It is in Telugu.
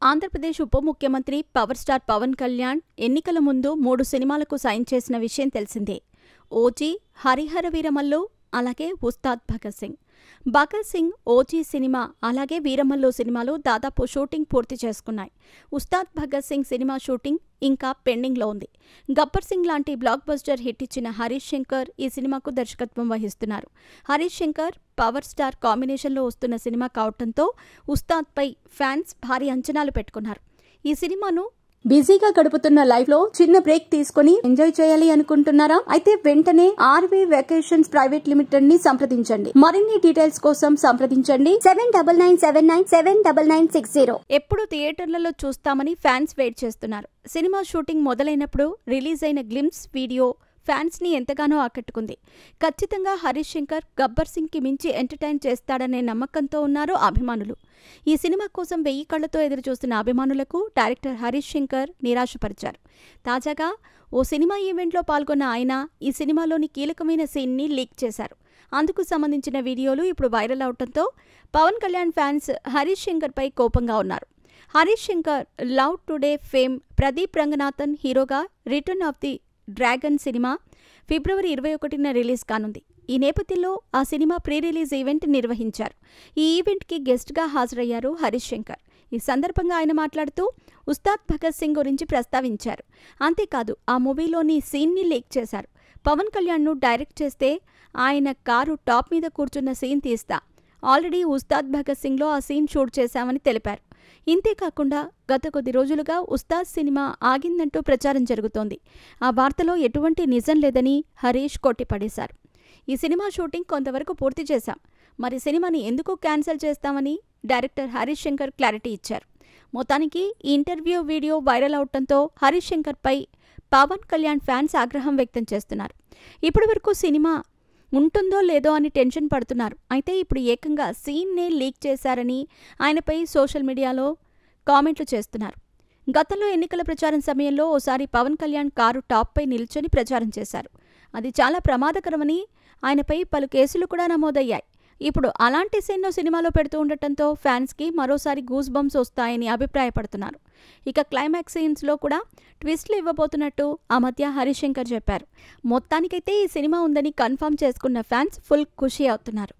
ఆంధ్రప్రదేశ్ ఉప ముఖ్యమంత్రి పవర్ స్టార్ పవన్ కళ్యాణ్ ఎన్నికల ముందు 3 సినిమాలకు సైన్ చేసిన విషయం తెలిసిందే. ఓజీ, హరిహర వీరమల్లు, అలాగే ఉస్తాద్ భగత్ సింగ్. భగత్ సింగ్, ఓజీ సినిమా అలాగే వీరమల్లు సినిమాలు దాదాపు షూటింగ్ పూర్తి చేసుకున్నాయి. ఉస్తాద్ భగత్ సింగ్ సినిమా షూటింగ్ ఇంకా పెండింగ్లో ఉంది. గబ్బర్ సింగ్ లాంటి బ్లాక్ బస్టర్ హిట్ ఇచ్చిన హరీష్ శంకర్ ఈ సినిమాకు దర్శకత్వం వహిస్తున్నారు. హరీష్ శంకర్, పవర్ స్టార్ కాంబినేషన్లో వస్తున్న సినిమా కావడంతో ఉస్తాద్పై ఫ్యాన్స్ భారీ అంచనాలు పెట్టుకున్నారు. ఈ సినిమాను బిజీగా గడుపుతున్న లైఫ్ లో చిన్న బ్రేక్ తీసుకుని ఎంజాయ్ చేయాలి అనుకుంటున్నారా? అయితే వెంటనే ఆర్వీ వెకేషన్స్ ప్రైవేట్ లిమిటెడ్ ని సంప్రదించండి. మరిన్ని డీటెయిల్స్ కోసం సంప్రదించండి 7997979960. ఎప్పుడు థియేటర్లలో చూస్తామని ఫ్యాన్స్ వెయిట్ చేస్తున్నారు. సినిమా షూటింగ్ మొదలైనప్పుడు రిలీజ్ అయిన గ్లిమ్స్ వీడియో ఫ్యాన్స్ ని ఎంతగానో ఆకట్టుకుంది. ఖచ్చితంగా హరీష్ శంకర్ గబ్బర్ సింగ్ కి మించి ఎంటర్టైన్ చేస్తాడనే నమ్మకంతో ఉన్నారు అభిమానులు. ఈ సినిమా కోసం 1000 కళ్లతో ఎదురుచూస్తున్న అభిమానులకు డైరెక్టర్ హరీష్ శంకర్ నిరాశపరిచారు. తాజాగా ఓ సినిమా ఈవెంట్లో పాల్గొన్న ఆయన ఈ సినిమాలోని కీలకమైన సీన్ని లీక్ చేశారు. అందుకు సంబంధించిన వీడియోలు ఇప్పుడు వైరల్ అవడంతో పవన్ కళ్యాణ్ ఫ్యాన్స్ హరీష్ శంకర్ పై కోపంగా ఉన్నారు. Harish Shankar Love Today fame Pradeep Ranganathan హీరోగా Return of the Dragon cinema ఫిబ్రవరి 21న రిలీజ్ కానుంది. ఈ నేపథ్యంలో ఆ సినిమా ప్రీ రిలీజ్ ఈవెంట్ నిర్వహించారు. ఈ ఈవెంట్కి గెస్ట్గా హాజరయ్యారు హరీష్ శంకర్. ఈ సందర్భంగా ఆయన మాట్లాడుతూ ఉస్తాద్ భగత్ సింగ్ గురించి ప్రస్తావించారు. అంతేకాదు ఆ మూవీలోని సీన్ని లీక్ చేశారు. పవన్ కళ్యాణ్ను డైరెక్ట్ చేస్తే ఆయన కారు టాప్ మీద కూర్చున్న సీన్ తీస్తా. ఆల్రెడీ ఉస్తాద్ భగత్ సింగ్లో ఆ సీన్ షూట్ చేశామని తెలిపారు. ఇంతేకాకుండా గత కొద్ది రోజులుగా ఉస్తాద్ సినిమా ఆగిందంటూ ప్రచారం జరుగుతోంది. ఆ వార్తలో ఎటువంటి నిజం లేదని హరీష్ కొట్టిపడేశారు. ఈ సినిమా షూటింగ్ కొంతవరకు పూర్తి చేశాం, మరి సినిమాని ఎందుకు క్యాన్సిల్ చేస్తామని డైరెక్టర్ హరీష్ శంకర్ క్లారిటీ ఇచ్చారు. మొత్తానికి ఈ ఇంటర్వ్యూ వీడియో వైరల్ అవడంతో హరీష్ శంకర్పై పవన్ కళ్యాణ్ ఫ్యాన్స్ ఆగ్రహం వ్యక్తం చేస్తున్నారు. ఇప్పటి వరకు సినిమా ఉంటుందో లేదో అని టెన్షన్ పడుతున్నారు. అయితే ఇప్పుడు ఏకంగా సీన్నే లీక్ చేశారని ఆయనపై సోషల్ మీడియాలో కామెంట్లు చేస్తున్నారు. గతంలో ఎన్నికల ప్రచారం సమయంలో ఓసారి పవన్ కళ్యాణ్ కారు టాప్పై నిల్చొని ప్రచారం చేశారు. అది చాలా ప్రమాదకరమని ఆయనపై పలు కేసులు కూడా నమోదయ్యాయి. ఇప్పుడు అలాంటి సీన్ను సినిమాలో పెడుతూ ఉండటంతో ఫ్యాన్స్కి మరోసారి గూస్ బంప్స్ వస్తాయని అభిప్రాయపడుతున్నారు. ఇక క్లైమాక్స్ సీన్స్లో కూడా ట్విస్ట్లు ఇవ్వబోతున్నట్టు ఆ మధ్య హరీష్ శంకర్ చెప్పారు. మొత్తానికైతే ఈ సినిమా ఉందని కన్ఫర్మ్ చేసుకున్న ఫ్యాన్స్ ఫుల్ ఖుషి అవుతున్నారు.